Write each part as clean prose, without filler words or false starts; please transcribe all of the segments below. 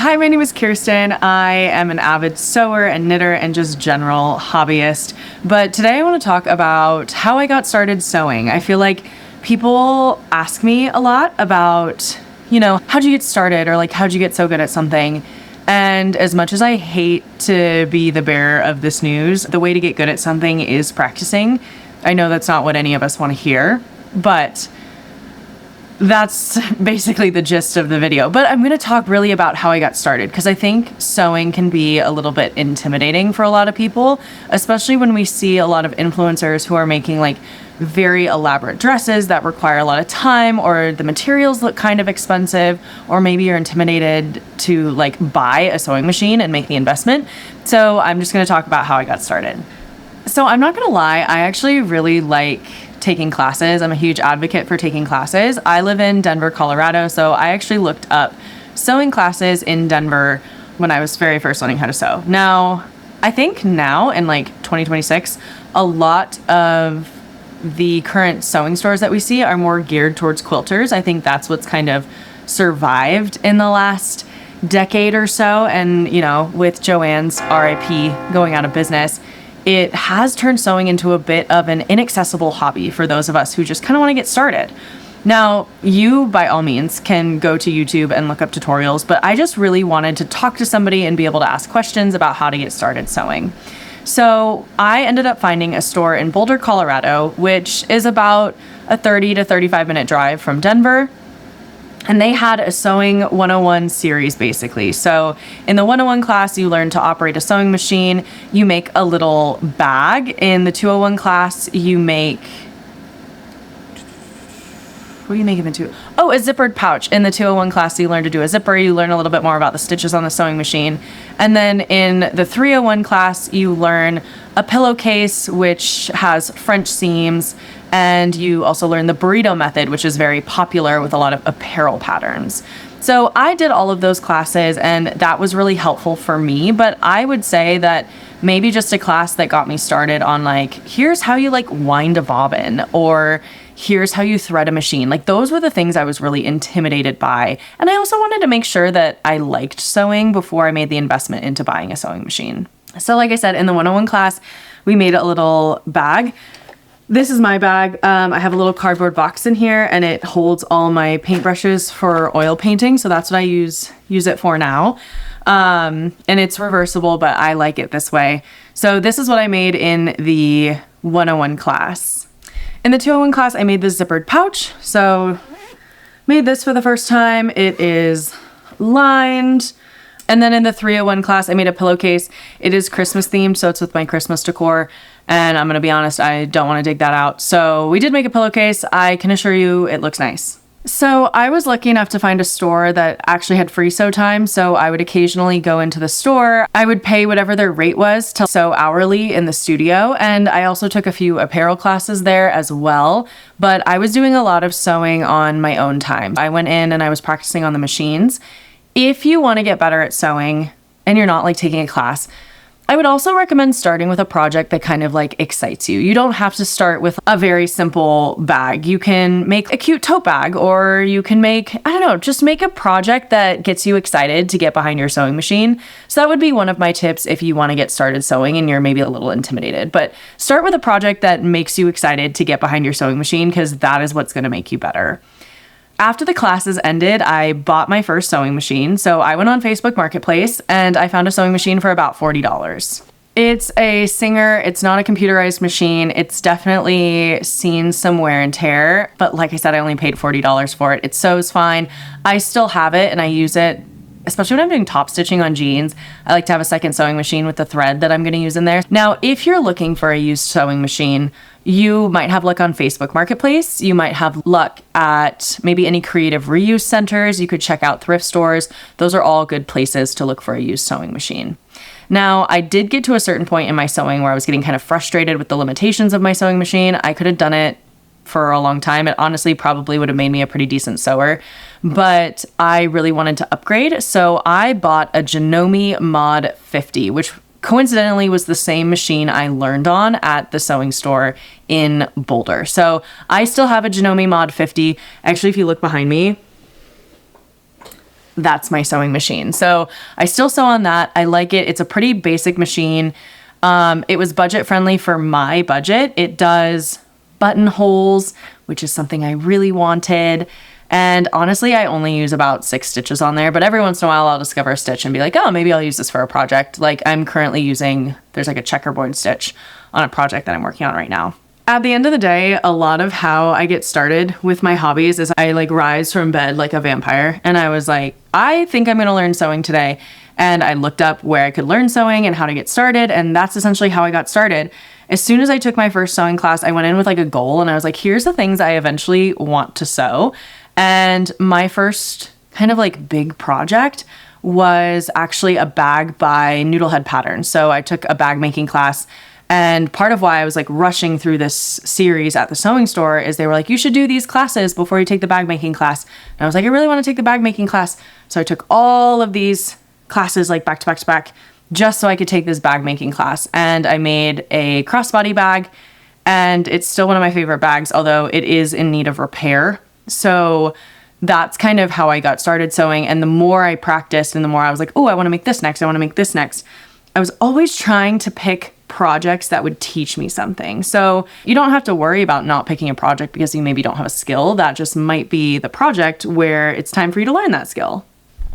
Hi, my name is Kirsten. I am an avid sewer and knitter and just general hobbyist. But today I want to talk about how I got started sewing. I feel like people ask me a lot about, how'd you get started or how'd you get so good at something? And as much as I hate to be the bearer of this news, the way to get good at something is practicing. I know that's not what any of us want to hear, but that's basically the gist of the video. But I'm going to talk really about how I got started because I think sewing can be a little bit intimidating for a lot of people, especially when we see a lot of influencers who are making very elaborate dresses that require a lot of time, or the materials look kind of expensive, or maybe you're intimidated to buy a sewing machine and make the investment. So I'm just going to talk about how I got started. So I'm not going to lie, I actually really like taking classes. I'm a huge advocate for taking classes. I live in Denver, Colorado, so I actually looked up sewing classes in Denver when I was very first learning how to sew. Now, I think now in 2026, a lot of the current sewing stores that we see are more geared towards quilters. I think that's what's kind of survived in the last decade or so. And, with Joann's RIP going out of business, it has turned sewing into a bit of an inaccessible hobby for those of us who just kind of want to get started. Now, you, by all means, can go to YouTube and look up tutorials, but I just really wanted to talk to somebody and be able to ask questions about how to get started sewing. So I ended up finding a store in Boulder, Colorado, which is about a 30 to 35 minute drive from Denver. And they had a sewing 101 series, basically. So in the 101 class, you learn to operate a sewing machine. You make a little bag. In the 201 class, you make... What do you make it into? Oh, a zippered pouch. In the 201 class, you learn to do a zipper. You learn a little bit more about the stitches on the sewing machine. And then in the 301 class, you learn a pillowcase, which has French seams. And you also learn the burrito method, which is very popular with a lot of apparel patterns. So I did all of those classes, and that was really helpful for me. But I would say that maybe just a class that got me started on here's how you wind a bobbin, or here's how you thread a machine. Those were the things I was really intimidated by. And I also wanted to make sure that I liked sewing before I made the investment into buying a sewing machine. So like I said, in the 101 class, we made a little bag. This is my bag. I have a little cardboard box in here, and it holds all my paintbrushes for oil painting. So that's what I use it for now. And it's reversible, but I like it this way. So this is what I made in the 101 class. In the 201 class, I made this zippered pouch. So made this for the first time. It is lined. And then in the 301 class, I made a pillowcase. It is Christmas themed, so it's with my Christmas decor. And I'm going to be honest, I don't want to dig that out. So we did make a pillowcase. I can assure you it looks nice. So I was lucky enough to find a store that actually had free sew time. So I would occasionally go into the store. I would pay whatever their rate was to sew hourly in the studio. And I also took a few apparel classes there as well. But I was doing a lot of sewing on my own time. I went in and I was practicing on the machines. If you want to get better at sewing and you're not taking a class, I would also recommend starting with a project that kind of excites you. You don't have to start with a very simple bag. You can make a cute tote bag, or you can make, just make a project that gets you excited to get behind your sewing machine. So that would be one of my tips if you want to get started sewing and you're maybe a little intimidated. But start with a project that makes you excited to get behind your sewing machine, because that is what's going to make you better. After the classes ended, I bought my first sewing machine. So I went on Facebook Marketplace and I found a sewing machine for about $40. It's a Singer. It's not a computerized machine. It's definitely seen some wear and tear. But like I said, I only paid $40 for it. It sews fine. I still have it and I use it, especially when I'm doing top stitching on jeans. I like to have a second sewing machine with the thread that I'm going to use in there. Now, if you're looking for a used sewing machine, you might have luck on Facebook Marketplace. You might have luck at maybe any creative reuse centers. You could check out thrift stores. Those are all good places to look for a used sewing machine. Now, I did get to a certain point in my sewing where I was getting kind of frustrated with the limitations of my sewing machine. I could have done it for a long time. It honestly probably would have made me a pretty decent sewer, but I really wanted to upgrade. So I bought a Janome Mod 50, which coincidentally was the same machine I learned on at the sewing store in Boulder. So I still have a Janome Mod 50. Actually, if you look behind me, that's my sewing machine. So I still sew on that. I like it. It's a pretty basic machine. It was budget friendly for my budget. It does buttonholes, which is something I really wanted. And honestly, I only use about 6 stitches on there, but every once in a while I'll discover a stitch and be like, oh, maybe I'll use this for a project. Like I'm currently using, there's like a checkerboard stitch on a project that I'm working on right now. At the end of the day, a lot of how I get started with my hobbies is I like rise from bed like a vampire. And I was like, I think I'm going to learn sewing today. And I looked up where I could learn sewing and how to get started. And that's essentially how I got started. As soon as I took my first sewing class, I went in with like a goal and I was like, here's the things I eventually want to sew. And my first kind of like big project was actually a bag by Noodlehead Patterns. So I took a bag making class. And part of why I was like rushing through this series at the sewing store is they were like, you should do these classes before you take the bag making class. And I was like, I really want to take the bag making class. So I took all of these classes like back to back to back just so I could take this bag making class. And I made a crossbody bag and it's still one of my favorite bags, although it is in need of repair. So that's kind of how I got started sewing. And the more I practiced and the more I was like, oh, I want to make this next. I want to make this next. I was always trying to pick projects that would teach me something. So you don't have to worry about not picking a project because you maybe don't have a skill. That just might be the project where it's time for you to learn that skill.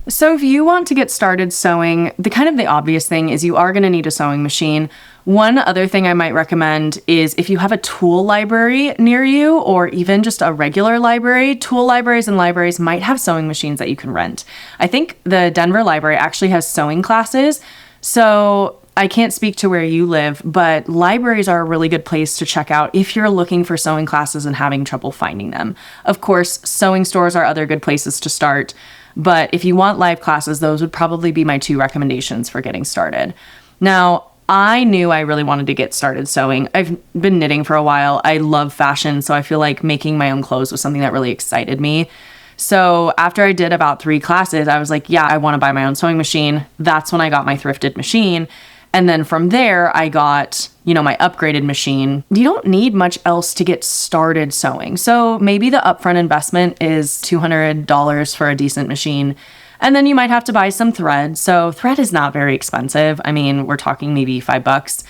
So if you want to get started sewing, the obvious thing is you are going to need a sewing machine. One other thing I might recommend is if you have a tool library near you or even just a regular library, tool libraries and libraries might have sewing machines that you can rent. I think the Denver library actually has sewing classes. So I can't speak to where you live, but libraries are a really good place to check out if you're looking for sewing classes and having trouble finding them. Of course, sewing stores are other good places to start, but if you want live classes, those would probably be my 2 recommendations for getting started. Now, I knew I really wanted to get started sewing. I've been knitting for a while. I love fashion, so I feel like making my own clothes was something that really excited me. So after I did about 3 classes, I was like, yeah, I want to buy my own sewing machine. That's when I got my thrifted machine. And then from there, I got, my upgraded machine. You don't need much else to get started sewing. So maybe the upfront investment is $200 for a decent machine. And then you might have to buy some thread. So thread is not very expensive. I mean, we're talking maybe $5.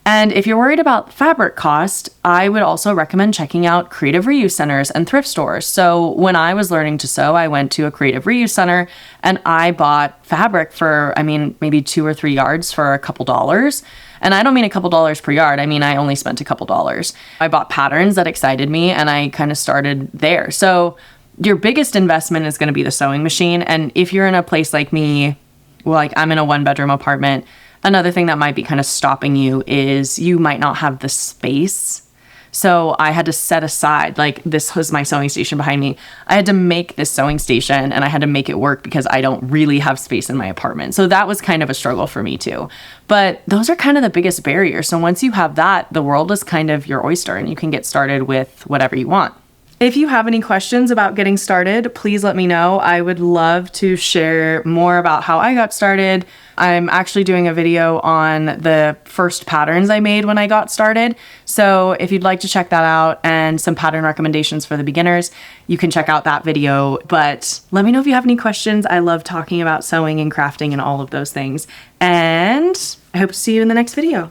And if you're worried about fabric cost, I would also recommend checking out creative reuse centers and thrift stores. So when I was learning to sew, I went to a creative reuse center and I bought fabric for, maybe 2 or 3 yards for a couple dollars. And I don't mean a couple dollars per yard. I mean, I only spent a couple dollars. I bought patterns that excited me and I kind of started there. So your biggest investment is going to be the sewing machine. And if you're in a place like me, like I'm in a 1-bedroom apartment, another thing that might be kind of stopping you is you might not have the space. So I had to set aside, like this was my sewing station behind me. I had to make this sewing station and I had to make it work because I don't really have space in my apartment. So that was kind of a struggle for me too. But those are kind of the biggest barriers. So once you have that, the world is kind of your oyster and you can get started with whatever you want. If you have any questions about getting started, please let me know. I would love to share more about how I got started. I'm actually doing a video on the first patterns I made when I got started. So if you'd like to check that out and some pattern recommendations for the beginners, you can check out that video. But let me know if you have any questions. I love talking about sewing and crafting and all of those things. And I hope to see you in the next video.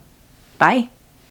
Bye.